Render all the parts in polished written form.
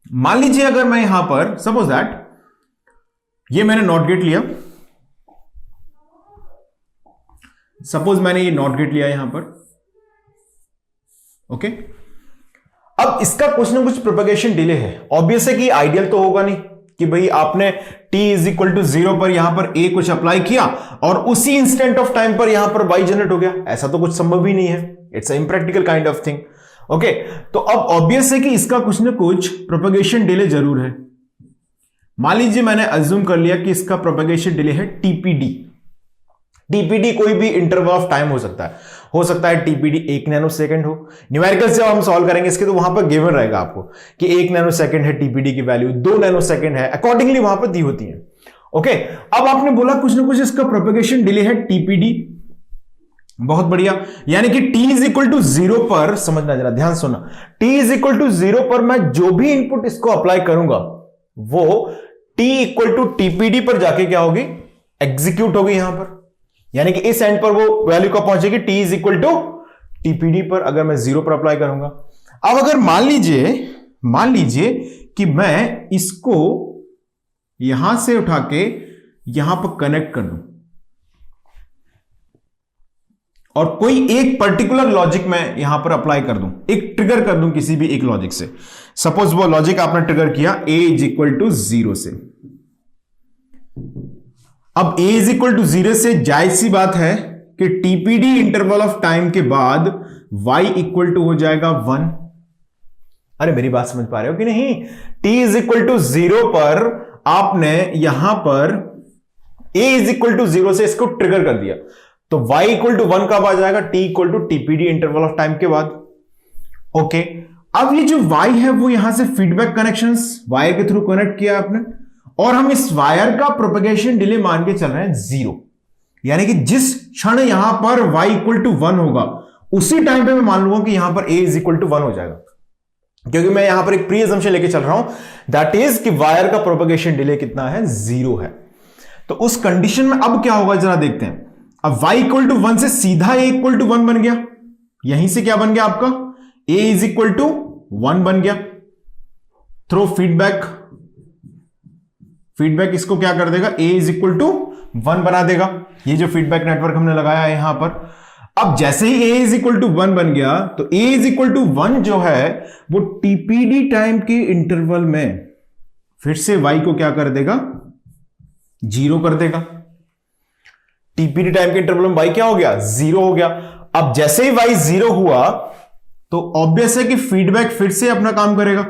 मान लीजिए अगर मैं यहां पर सपोज दैट ये मैंने नॉट गेट लिया, सपोज मैंने ये नॉट गेट लिया यहां पर, ओके। अब इसका कुछ ना कुछ प्रोपेगेशन डिले है। ऑब्वियस है कि आइडियल तो होगा नहीं कि भाई आपने t इज इक्वल टू 0 पर यहां पर a कुछ अप्लाई किया और उसी इंस्टेंट ऑफ टाइम पर यहां पर y जनरेट हो गया। ऐसा तो कुछ संभव ही नहीं है। It's impractical kind of thing, okay. तो अब ऑब्वियस है कि इसका कुछ ना कुछ प्रोपेगेशन डिले जरूर है। मान लीजिए मैंने अज्यूम कर लिया कि इसका प्रोपेगेशन डिले है टीपीडी। टीपीडी कोई भी इंटरवल ऑफ टाइम हो सकता है टीपीडी 1 नैनो सेकंड हो। न्यूमेरिकल से हम सॉल्व करेंगे इसके तो वहां पर गिवन रहेगा आपको कि 1 नैनो सेकंड है टीपीडी की वैल्यू, 2 नैनो सेकंड है, अकॉर्डिंगली वहां पर दी होती है, ओके। अब आपने बोला कुछ ना कुछ इसका प्रोपेगेशन डिले है टीपीडी, बहुत बढ़िया। यानी कि t इज इक्वल टू 0 पर, समझना जरा ध्यान सुनना, t इज इक्वल टू 0 पर मैं जो भी इनपुट इसको अप्लाई करूंगा वो t इक्वल टू टीपीडी पर जाके क्या होगी, एग्जीक्यूट होगी यहां पर। यानी कि इस एंड पर वो वैल्यू कब पहुंचेगी, t is equal to TPD पर, अगर मैं 0 पर अप्लाई करूंगा। अब अगर मान लीजिए कि मैं इसको यहां से उठा के यहां पर कनेक्ट कर दूं और कोई एक पर्टिकुलर लॉजिक मैं यहां पर अप्लाई कर दूं, एक ट्रिगर कर दूं किसी भी एक लॉजिक से। सपोज वो लॉजिक आपने ट्रिगर किया a इज इक्वल टू 0 से। अब a इज इक्वल टू 0 से जायज सी बात है कि टीपीडी इंटरवल ऑफ टाइम के बाद y इक्वल टू हो जाएगा 1। अरे मेरी बात समझ पा रहे हो कि नहीं? t इज इक्वल टू 0 पर आपने यहां पर a इज इक्वल टू 0 से इसको ट्रिगर कर दिया, तो y इक्वल टू 1 कब आ जाएगा, t equal to TPD interval of time के बाद, ओके। अब ये जो y है वो यहां से फीडबैक कनेक्शंस वायर के थ्रू कनेक्ट किया आपने और हम इस वायर का प्रोपेगेशन डिले मान के चल रहे हैं 0। यानी कि जिस क्षण यहां पर y इक्वल टू 1 होगा उसी टाइम पे मैं मान लूंगा कि यहां पर a इज इक्वल टू 1 हो जाएगा, क्योंकि मैं यहां पर एक प्री असम्पशन लेके चल रहा हूं, दैट इज कि वायर का प्रोपेगेशन डिले कितना है, 0 है। तो उस कंडीशन में अब क्या होगा जरा देखते हैं। अब y इक्वल टू 1 से सीधा a इक्वल टू 1 बन गया, यहीं से क्या बन गया आपका, a इज इक्वल टू 1 बन गया। थ्रो फीडबैक इसको क्या कर देगा, a इज इक्वल टू 1 बना देगा। ये जो फीडबैक नेटवर्क हमने लगाया है यहां पर, अब जैसे ही a इज इक्वल टू 1 बन गया तो a इज इक्वल टू 1 जो है वो टीपीडी टाइम के इंटरवल में फिर से y को क्या कर देगा, 0 कर देगा। टीपीडी टाइम के इंटरवल में y क्या हो गया, 0 हो गया। अब जैसे ही y 0 हुआ तो ऑब्वियस है कि फीडबैक फिर से अपना काम करेगा।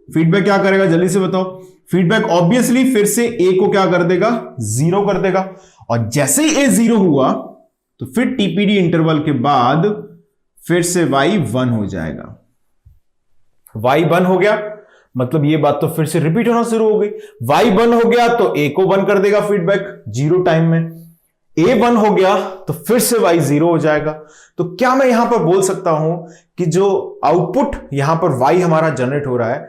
फीडबैक क्या करेगा जल्दी से बताओ, फीडबैक ऑब्वियसली फिर से a को क्या कर देगा, 0 कर देगा। और जैसे ही a 0 हुआ तो फिर टीपीडी इंटरवल के बाद फिर से y 1 हो जाएगा। y 1 हो गया मतलब ये बात तो फिर से रिपीट होना शुरू हो गई। y 1 हो गया तो a को 1 कर देगा फीडबैक 0 टाइम में, a 1 हो गया तो फिर से y 0 हो जाएगा। तो क्या मैं यहां पर बोल सकता हूं कि जो आउटपुट यहां पर y हमारा जनरेट हो रहा है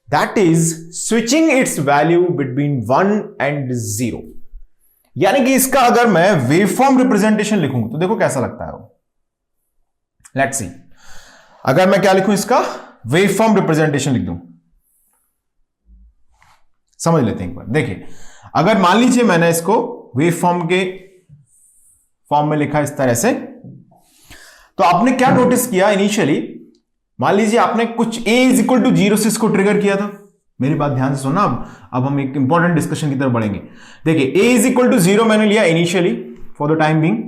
that is switching it's value between 1 and 0। यानी कि इसका अगर मैं वेवफॉर्म रिप्रेजेंटेशन लिखूं तो देखो कैसा लगता है वो। लेट्स सी, अगर मैं क्या लिखूं, इसका वेवफॉर्म रिप्रेजेंटेशन लिख दूं, समझ लेते हैं एक बार। देखिए अगर मान लीजिए मैंने इसको वेवफॉर्म के फॉर्म में लिखा इस तरह से, तो आपने क्या नोटिस किया इनिशियली, मान लीजिए आपने कुछ a इज इक्वल टू 0 से इसको ट्रिगर किया था। मेरी बात ध्यान से सुनना, अब हम एक इंपॉर्टेंट डिस्कशन की तरफ बढ़ेंगे। देखिए a इज इक्वल टू 0 मैंने लिया initially for the time being,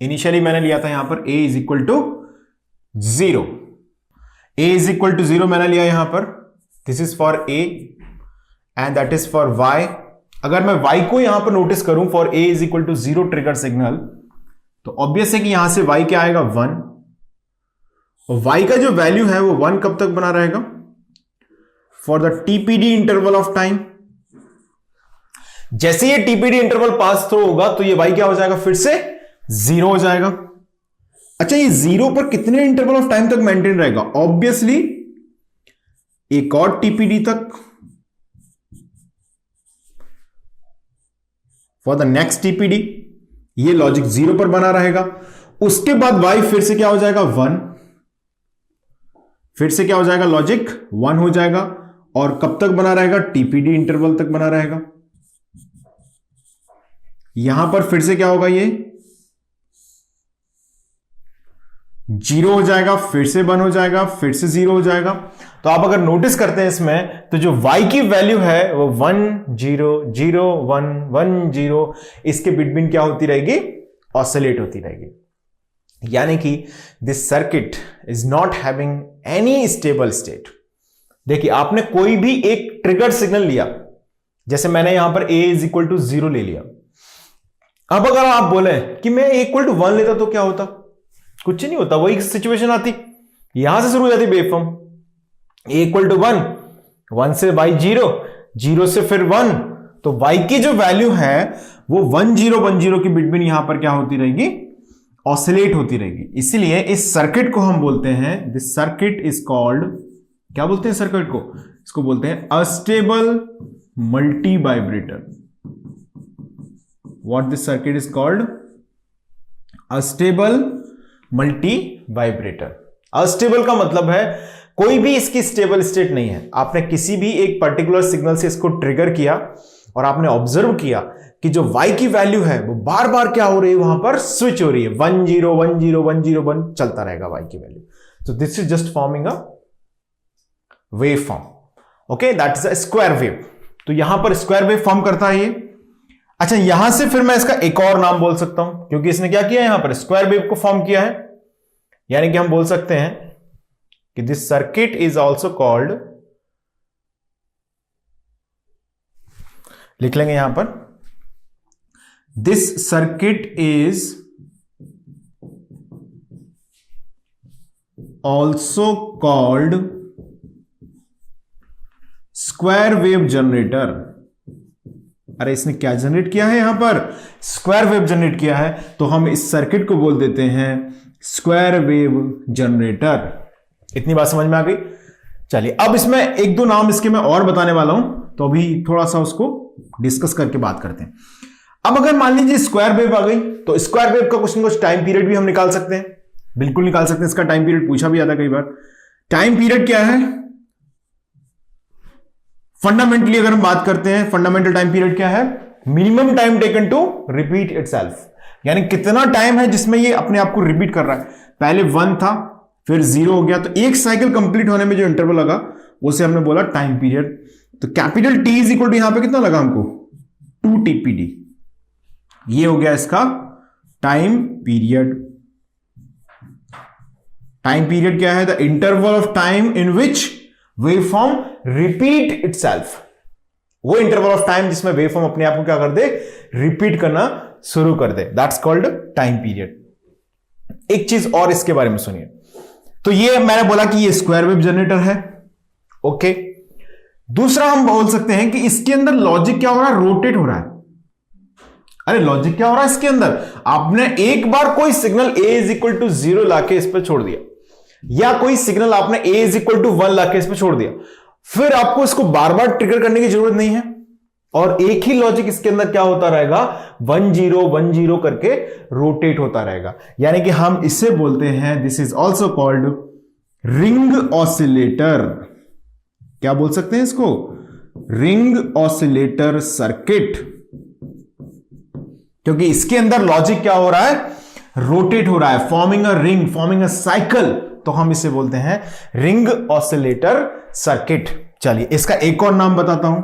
initially मैंने लिया था यहां पर a is equal to 0, a is equal to 0 मैंने लिया यहां पर, this is for a and that is for y। अगर मैं y को यहां पर नोटिस करूं for a is equal to 0 trigger signal, तो ऑब्वियस है कि यहां से y क्या आएगा, 1, और y का जो वैल्यू है वो 1 कब तक बना रहेगा, for the TPD interval of time. जैसे ये टीपीडी इंटरवल पास थ्रू होगा तो ये y क्या हो जाएगा, फिर से 0 हो जाएगा। अच्छा ये 0 पर कितने इंटरवल ऑफ टाइम तक मेंटेन रहेगा, ऑब्वियसली एक और टीपीडी तक, फॉर द नेक्स्ट टीपीडी ये लॉजिक 0 पर बना रहेगा। उसके बाद y फिर से क्या हो जाएगा, 1, फिर से क्या हो जाएगा, लॉजिक 1 हो जाएगा और कब तक बना रहेगा, टीपीडी इंटरवल तक बना रहेगा। यहां पर फिर से क्या होगा, ये 0 हो जाएगा, फिर से 1 हो जाएगा, फिर से 0 हो जाएगा। तो आप अगर नोटिस करते हैं इसमें, तो जो y की वैल्यू है वो 1 0 0 1 1 0 इसके बिटवीन क्या होती रहेगी, ऑसिलेट होती रहेगी। यानी कि this circuit is not having any stable state. देखिए आपने कोई भी एक ट्रिगर सिग्नल लिया, जैसे मैंने यहां पर a इज इक्वल टू 0 ले लिया। अब अगर आप बोले कि मैं a इक्वल टू 1 लेता तो क्या होता, कुछ नहीं होता, वही सिचुएशन आती, यहां से शुरू हो जाती वेवफॉर्म, a इक्वल टू 1, 1 से y 0, 0 से फिर 1, तो y की जो वैल्यू है वो 1 0 1 0 की बिटवीन यहां पर क्या होती रहेगी, ऑसिलेट होती रहेगी। इसलिए इस सर्किट को हम बोलते हैं, दिस सर्किट इज कॉल्ड, क्या बोलते हैं सर्किट को, इसको बोलते हैं astable multi vibrator. What this circuit is called, astable multi vibrator. Astable का मतलब है कोई भी इसकी स्टेबल स्टेट नहीं है। आपने किसी भी एक पर्टिकुलर सिग्नल से इसको ट्रिगर किया और आपने ऑब्जर्व किया कि जो y की वैल्यू है वो बार बार क्या हो रही है, वहां पर स्विच हो रही है, 1 0 1 0 1 0 1 चलता रहेगा y की वैल्यू। तो this is just forming a wave form, okay, that is a square wave. तो यहां पर स्क्वायर वेव फॉर्म करता है ये। अच्छा, यहां से फिर मैं इसका एक और नाम बोल सकता हूं, क्योंकि इसने क्या किया, यहां पर स्क्वायर वेव को फॉर्म किया है। यानी कि हम बोल सकते हैं कि this circuit is also called, लिख लेंगे यहां पर, this circuit is also called square wave generator. अरे इसने क्या जनरेट किया है, यहां पर स्क्वायर वेव जनरेट किया है, तो हम इस सर्किट को बोल देते हैं स्क्वायर वेव जनरेटर। इतनी बात समझ में आ गई। चलिए अब इसमें एक दो नाम इसके मैं और बताने वाला हूं, तो अभी थोड़ा सा उसको डिस्कस करके बात करते हैं। अब अगर मान लीजिए स्क्वायर वेव आ गई, तो स्क्वायर वेव का कुछ ना कुछ टाइम पीरियड भी हम निकाल सकते हैं, बिल्कुल निकाल सकते हैं। इसका टाइम पीरियड पूछा भी जाता है कई बार। टाइम पीरियड क्या है, फंडामेंटली अगर हम बात करते हैं, फंडामेंटल टाइम पीरियड क्या है, minimum time taken to repeat itself. यानी कितना टाइम है जिसमें ये अपने आप को रिपीट कर रहा है। पहले 1 था, फिर 0 हो गया, तो एक साइकिल कंप्लीट होने में जो इंटरवल लगा उसे हमने बोला टाइम पीरियड। तो capital T is equal to यहां पे कितना लगा हमको, 2 TPD। ये हो गया इसका टाइम पीरियड। टाइम पीरियड क्या है, the interval of time in which waveform repeat itself. वो इंटरवल ऑफ टाइम जिसमें वेवफॉर्म अपने आप को क्या कर दे, रिपीट करना शुरू कर दे, दैट्स कॉल्ड टाइम पीरियड। एक चीज और इसके बारे में सुनिए, तो ये मैंने बोला कि ये स्क्वायर वेव जनरेटर है, ओके। दूसरा हम बोल सकते हैं कि इसके अंदर लॉजिक क्या हो रहा है, रोटेट हो रहा है। अरे लॉजिक क्या हो रहा है इसके अंदर, आपने एक बार कोई signal a is equal to 0 लाके इस पर छोड़ दिया, या कोई सिग्नल आपने a इज इक्वल टू 1 लाके इस पर छोड़ दिया, फिर आपको इसको बार बार ट्रिगर करने की जरूरत नहीं है, और एक ही लॉजिक इसके अंदर क्या होता रहेगा, 1 0 1 0 करके रोटेट होता रहेगा। यानी कि हम इसे बोलते हैं, this is also called ring oscillator. क्या बोल सकते हैं इसको, रिंग ऑसिलेटर सर्किट, क्योंकि इसके अंदर लॉजिक क्या हो रहा है, रोटेट हो रहा है, forming a ring, forming a cycle, तो हम इसे बोलते हैं रिंग ऑसिलेटर सर्किट। चलिए इसका एक और नाम बताता हूं,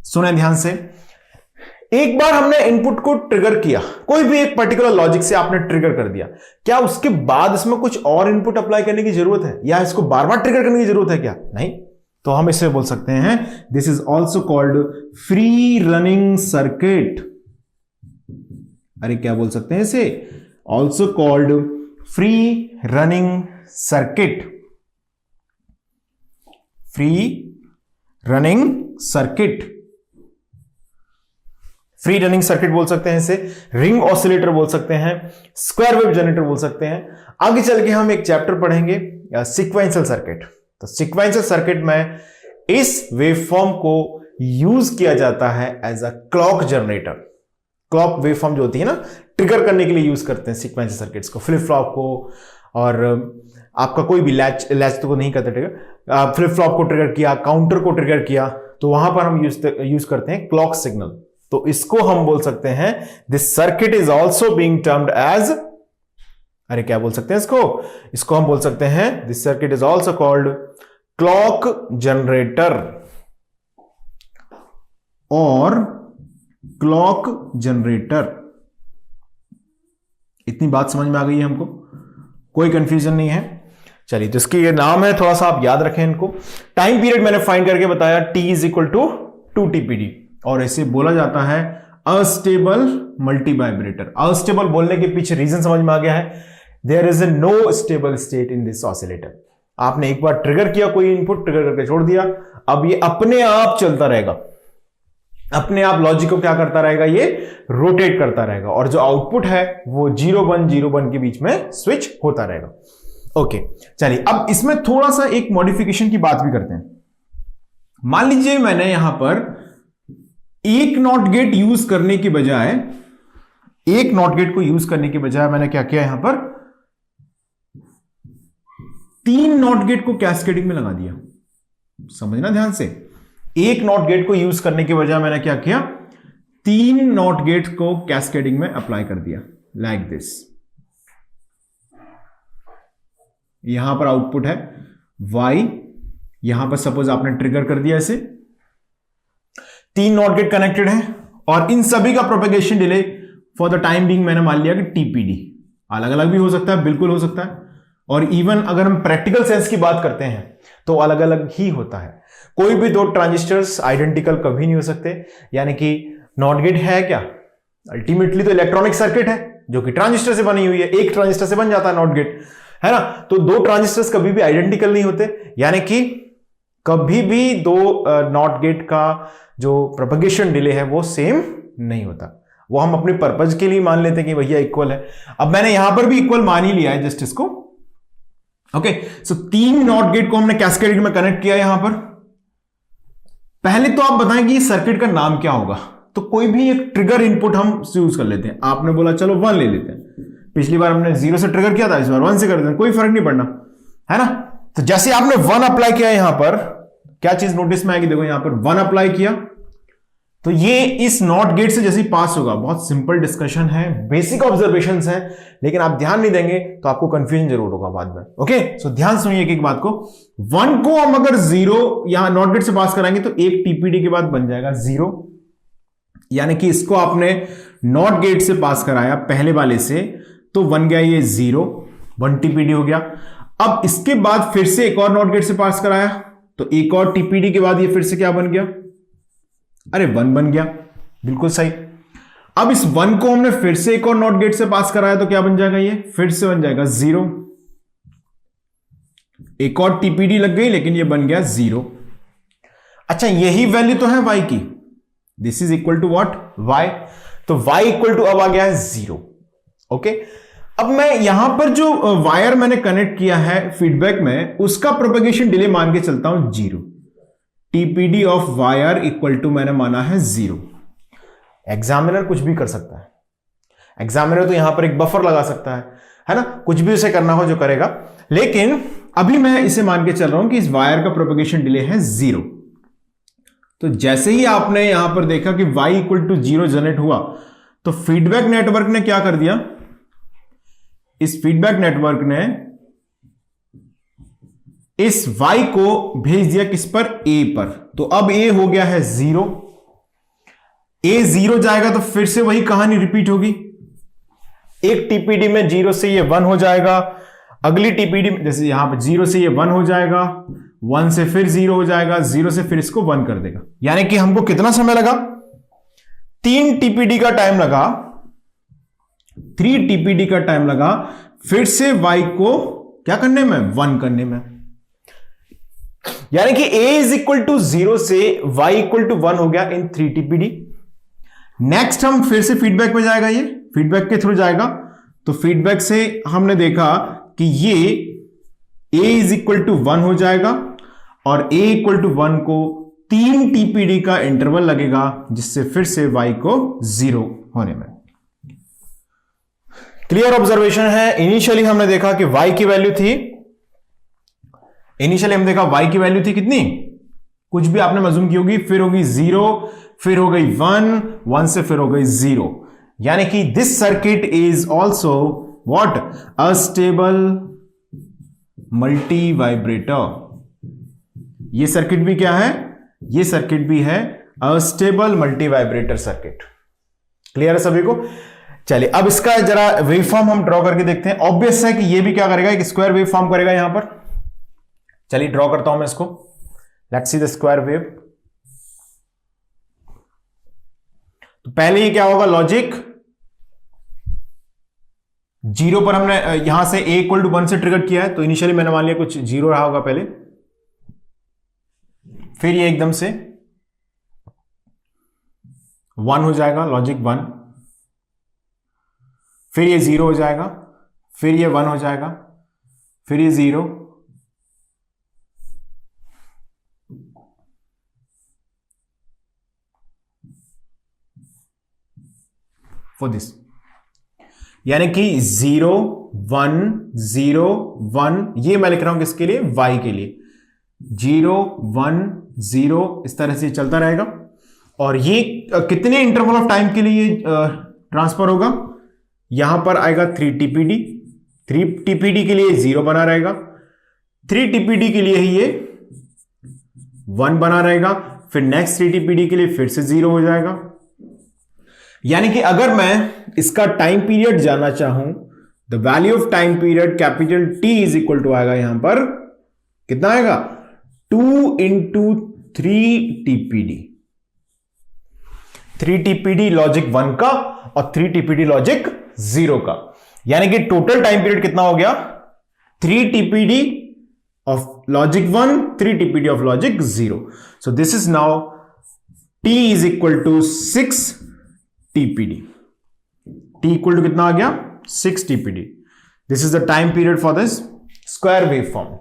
सुने ध्यान से। एक बार हमने इनपुट को ट्रिगर किया, कोई भी एक पर्टिकुलर लॉजिक से आपने ट्रिगर कर दिया, क्या उसके बाद इसमें कुछ और इनपुट अप्लाई करने की जरूरत है, या इसको बार बार ट्रिगर करने की जरूरत है क्या, नहीं। तो हम इसे बोल सकते हैं, this is also called free running circuit. अरे क्या बोल सकते हैं इसे, also called free running circuit. Free running circuit, free running circuit बोल सकते हैं इसे, रिंग ऑसिलेटर बोल सकते हैं, स्क्वायर वेव जनरेटर बोल सकते हैं। आगे चल के हम एक चैप्टर पढ़ेंगे सीक्वेंशियल सर्किट। तो सीक्वेंशियल सर्किट में इस वेवफॉर्म को यूज किया जाता है as a clock generator. Clock waveform जो होती है ना, ट्रिगर करने के लिए यूज करते हैं सीक्वेंशियल सर्किट्स को, फ्लिप फ्लॉप को और आपका कोई भी लैच तो नहीं करता ट्रिगर, फ्लिप फ्लॉप को ट्रिगर किया, काउंटर को ट्रिगर किया, तो वहां पर हम यूज करते हैं क्लॉक सिग्नल। तो इसको हम बोल सकते हैं this circuit is also being termed as, अरे क्या बोल सकते हैं इसको हम बोल सकते हैं this circuit is also called clock generator और क्लॉक जनरेटर। इतनी बात समझ में आ गई है हमको, कोई कंफ्यूजन नहीं है। चलिए, तो इसके ये नाम है, थोड़ा सा आप याद रखें इनको। टाइम पीरियड मैंने फाइंड करके बताया T is equal to 2 TPD, और इसे बोला जाता है अस्टेबल मल्टी वाइब्रेटर। अस्टेबल बोलने के पीछे रीजन समझ में आ गया है, there is a no stable state in this oscillator. आपने एक बार ट्रिगर किया, कोई इनपुट ट्रिगर करके छोड़ दिया, अब ये अपने आप चलता रहेगा, अपने आप लॉजिक को क्या करता रहेगा, ये रोटेट करता रहेगा, और जो आउटपुट है वो 0 1 के बीच में स्विच होता रहेगा। ओके, चलिए अब इसमें थोड़ा सा एक मॉडिफिकेशन की बात भी करते हैं। मान लीजिए मैंने यहां पर एक नॉट गेट यूज करने की बजाय, एक नॉट गेट को यूज करने की बजाय मैंने क्या किया, यहां पर 3 नॉट गेट को कैस्केडिंग में लगा दिया। समझना ध्यान से, एक नॉट गेट को यूज करने के बजाय मैंने क्या किया, 3 नॉट गेट को कैस्केडिंग में अप्लाई कर दिया, लाइक दिस। यहां पर आउटपुट है y, यहां पर सपोज आपने ट्रिगर कर दिया इसे, 3 नॉट गेट कनेक्टेड है, और इन सभी का propagation delay for the time being मैंने मान लिया कि TPD। अलग अलग भी हो सकता है, बिल्कुल हो सकता है, और इवन अगर हम प्रैक्टिकल सेंस की बात करते हैं तो अलग अलग ही होता है। कोई भी 2 ट्रांजिस्टर्स आइडेंटिकल कभी नहीं हो सकते, यानी कि नॉट गेट है क्या, अल्टीमेटली तो इलेक्ट्रॉनिक सर्किट है जो कि ट्रांजिस्टर से बनी हुई है, एक ट्रांजिस्टर से बन जाता है नॉट गेट, है ना। तो 2 ट्रांजिस्टर्स कभी भी आइडेंटिकल नहीं होते, यानी कि कभी भी 2 नॉट गेट का जो प्रोपेगेशन डिले है वो सेम नहीं होता। वो हम अपने पर्पज के लिए मान लेते हैं कि भैया इक्वल है। अब मैंने यहां पर भी इक्वल मान ही लिया है जस्ट इसको। ओके, सो 3 नॉट गेट को हमने कैस्केडिंग में कनेक्ट किया यहां पर। पहले तो आप बताएं कि सर्किट का नाम क्या होगा, तो कोई भी एक ट्रिगर इनपुट हम यूज कर लेते हैं। आपने बोला चलो 1 ले लेते हैं, पिछली बार हमने 0 से ट्रिगर किया था, इस बार 1 से कर देते हैं, कोई फर्क नहीं पड़ना, है ना। तो जैसे आपने 1 अप्लाई किया यहां पर, क्या चीज नोटिस में आएगी, देखो यहां पर 1 अप्लाई किया तो ये इस नॉट गेट से जैसे पास होगा। बहुत सिंपल डिस्कशन है, बेसिक ऑब्जर्वेशंस हैं, लेकिन आप ध्यान नहीं देंगे तो आपको कंफ्यूजन जरूर होगा बाद में। ओके, सो ध्यान सुनिए एक बात को, 1 को हम अगर 0 यहां नॉट गेट से पास कराएंगे तो एक TPD के बाद बन जाएगा 0, यानी कि इसको आपने नॉट गेट से पास कराया पहले वाले से, तो बन गया ये 0, 1 TPD हो गया। अब इसके बाद फिर से एक और नॉट गेट से पास कराया तो एक और TPD के बाद ये फिर से क्या बन गया, अरे 1 बन गया, बिल्कुल सही। अब इस 1 को हमने फिर से एक और नॉट गेट से पास कराया तो क्या बन जाएगा, ये फिर से बन जाएगा 0, एक और TPD लग गई लेकिन ये बन गया 0। अच्छा, यही वैल्यू तो है y की, this is equal to what, y, तो y इक्वल टू अब आ गया है 0। ओके, अब मैं यहां पर जो वायर मैंने कनेक्ट किया है फीडबैक में, उसका प्रोपेगेशन डिले मान के चलता हूं 0। TPD of wire equal to मैंने माना है 0। एग्जामिनर कुछ भी कर सकता है, एग्जामिनर तो यहां पर एक बफर लगा सकता है ना, कुछ भी उसे करना हो जो करेगा, लेकिन अभी मैं इसे मान के चल रहा हूं कि इस वायर का प्रोपेगेशन डिले है 0। तो जैसे ही आपने यहां पर देखा कि y इक्वल टू 0 जनरेट हुआ, तो फीडबैक नेटवर्क ने क्या कर दिया, इस फीडबैक नेटवर्क ने इस y को भेज दिया किस पर, a पर। तो अब a हो गया है 0, a 0 जाएगा तो फिर से वही कहानी रिपीट होगी, एक TPD में 0 से ये 1 हो जाएगा, अगली TPD में जैसे यहां पर 0 से ये 1 हो जाएगा, 1 से फिर 0 हो जाएगा, 0 से फिर इसको 1 कर देगा। यानी कि हमको कितना समय लगा, 3 TPD का टाइम लगा, 3 TPD का टाइम लगा फिर से y को क्या करने में, 1 करने में। यानी कि a इज इक्वल टू 0 से y इक्वल टू 1 हो गया इन 3 TPD। नेक्स्ट हम फिर से फीडबैक में जाएगा, ये फीडबैक के थ्रू जाएगा, तो फीडबैक से हमने देखा कि ये a इज इक्वल टू 1 हो जाएगा, और a इक्वल टू 1 को 3 TPD का इंटरवल लगेगा, जिससे फिर से y को 0 होने में। क्लियर ऑब्जर्वेशन है। इनिशियली हमने देखा कि y की वैल्यू थी इनिशियली हम देखा y की वैल्यू थी कितनी, कुछ भी आपने मजूम की होगी, फिर होगी 0, फिर हो गई 1, 1 से फिर हो गई 0, यानी कि this circuit is also what, astable multi vibrator. ये सर्किट भी क्या है, ये सर्किट भी है astable multi vibrator circuit. Clear है सभी को? चलिए अब इसका जरा वेवफॉर्म हम ड्रॉ करके देखते हैं। ऑब्वियस है कि ये भी क्या करेगा, एक स्क्वायर वेव फॉर्म करेगा यहां पर। चलिए ड्रॉ करता हूं मैं इसको। Let's see the square wave. तो पहले ये क्या होगा, लॉजिक 0 पर हमने यहां से a इक्वल टू 1 से ट्रिगर किया है, तो इनिशियली मैंने मान लिया कुछ 0 रहा होगा पहले, फिर ये एकदम से 1 हो जाएगा, लॉजिक 1, फिर ये 0 हो जाएगा, फिर ये 1 हो जाएगा, फिर ये 0, फॉर दिस, यानी कि 0 1 0 1, ये मैं लिख रहा हूं किसके लिए, y के लिए, 0 1 0 इस तरह से चलता रहेगा। और ये कितने इंटरवल ऑफ टाइम के लिए ट्रांसफर होगा, यहां पर आएगा 3 TPD, 3 TPD के लिए 0 बना रहेगा, 3 TPD के लिए ही ये 1 बना रहेगा, फिर नेक्स्ट 3 TPD के लिए फिर से 0 हो जाएगा। यानी कि अगर मैं इसका टाइम पीरियड जानना चाहूं, the value of time period capital T is equal to आएगा यहां पर कितना आएगा, 2 इंटू 3 TPD, 3 TPD लॉजिक 1 का और 3 TPD लॉजिक 0 का, यानी कि टोटल टाइम पीरियड कितना हो गया, 3 TPD of logic 1, 3 TPD of logic 0। So this is now T is equal to 6 TPD। T equal to कितना आ गया, 6 TPD। This is the time period for this square wave form.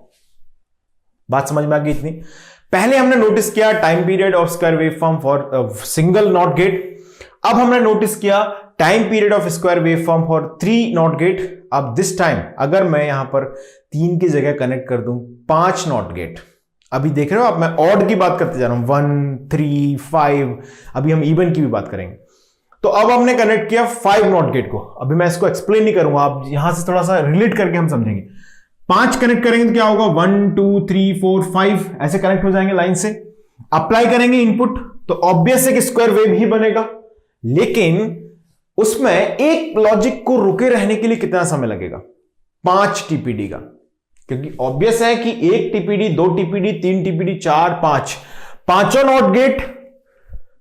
बात समझ में आ गई इतनी? पहले हमने नोटिस किया time period of square wave form for single not gate, अब हमने नोटिस किया time period of square wave form for 3 not gate. अब दिस टाइम अगर मैं यहां पर 3 की जगह कनेक्ट कर दूं 5 नॉट गेट, अभी देख रहे हो आप, मैं ऑड की बात करते जा रहा हूं, 1 3 5, अभी हम इवन की भी बात करेंगे। तो अब हमने कनेक्ट किया 5 नॉट गेट को, अभी मैं इसको एक्सप्लेन नहीं करूंगा, आप यहां से थोड़ा सा रिलेट करके हम समझेंगे। 5 कनेक्ट करेंगे तो क्या होगा, 1 2 3 4 5 ऐसे कनेक्ट हो जाएंगे लाइन से। अप्लाई करेंगे इनपुट तो ऑब्वियस है कि स्क्वायर वेव ही बनेगा, लेकिन उसमें एक लॉजिक को रुके रहने के लिए कितना समय लगेगा, 5 TPD का, क्योंकि ऑब्वियस है कि 1 TPD 2 TPD 3 TPD 4 5, पांचों नॉट गेट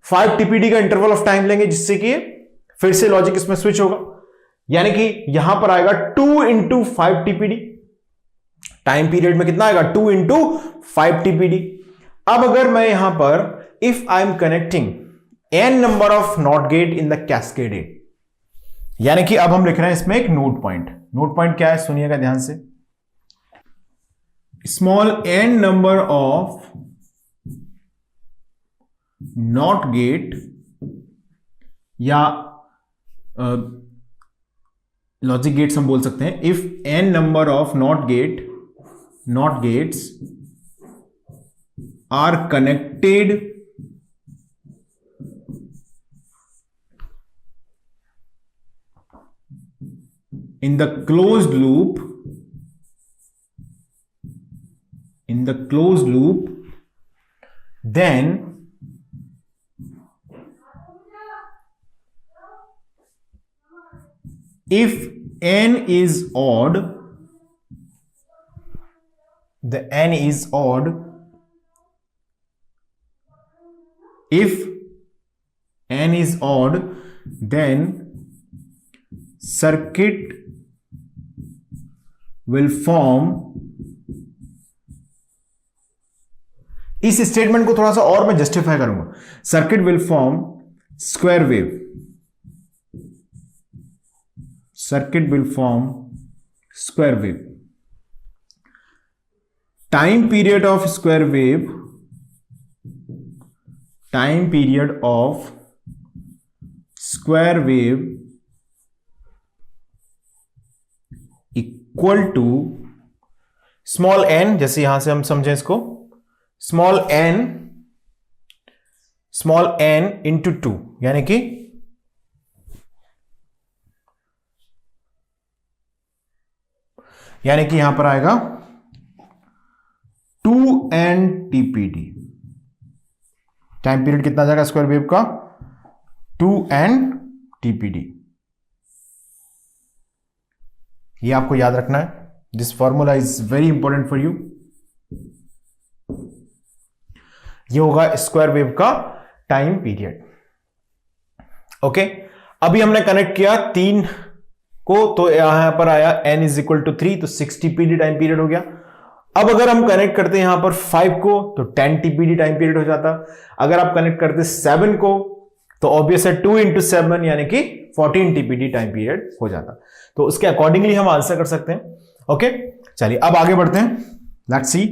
5 TPD का इंटरवल ऑफ टाइम लेंगे, जिससे कि फिर से लॉजिक इसमें स्विच होगा, यानी कि यहां पर आएगा 2 इंटू 5 TPD। टाइम पीरियड में कितना आएगा, 2 इंटू 5 TPD। अब अगर मैं यहां पर if I am connecting n number of not get in the cascaded, यानी कि अब हम लिख रहे हैं इसमें एक नोट पॉइंट। नोट पॉइंट क्या है, सुनिएगा ध्यान से, small n number of not gate या लॉजिक गेट्स हम बोल सकते हैं। If n number of not gates are connected in the closed loop, then if n is odd, if n is odd, then circuit will form, इस statement को थोड़ा सा और मैं जस्टिफाई करूंगा, circuit will form square wave, circuit will form square wave. Time period of square wave, time period of square wave equal to small n, जैसे यहां से हम समझें इसको, स्मॉल एन इंटू 2, यानी कि यहां पर आएगा 2n TPD। टाइम पीरियड कितना जाएगा स्क्वायर वेव का? 2n TPD। ये आपको याद रखना है। This formula is very important for you. ये होगा स्क्वायर वेव का टाइम पीरियड। ओके, अभी हमने कनेक्ट किया 3 को, तो यहां पर आया n इज इक्वल टू 3, तो 6 TPD टाइम पीरियड हो गया। अब अगर हम कनेक्ट करते हैं यहां पर 5 को, तो 10 TPD टाइम पीरियड हो जाता। अगर आप कनेक्ट करते 7 को, तो ऑब्वियस है 2 इंटू 7 यानी कि 14 TPD टाइम पीरियड हो जाता। तो उसके अकॉर्डिंगली हम आंसर कर सकते हैं। ओके, चलिए अब आगे बढ़ते हैं। Let's see.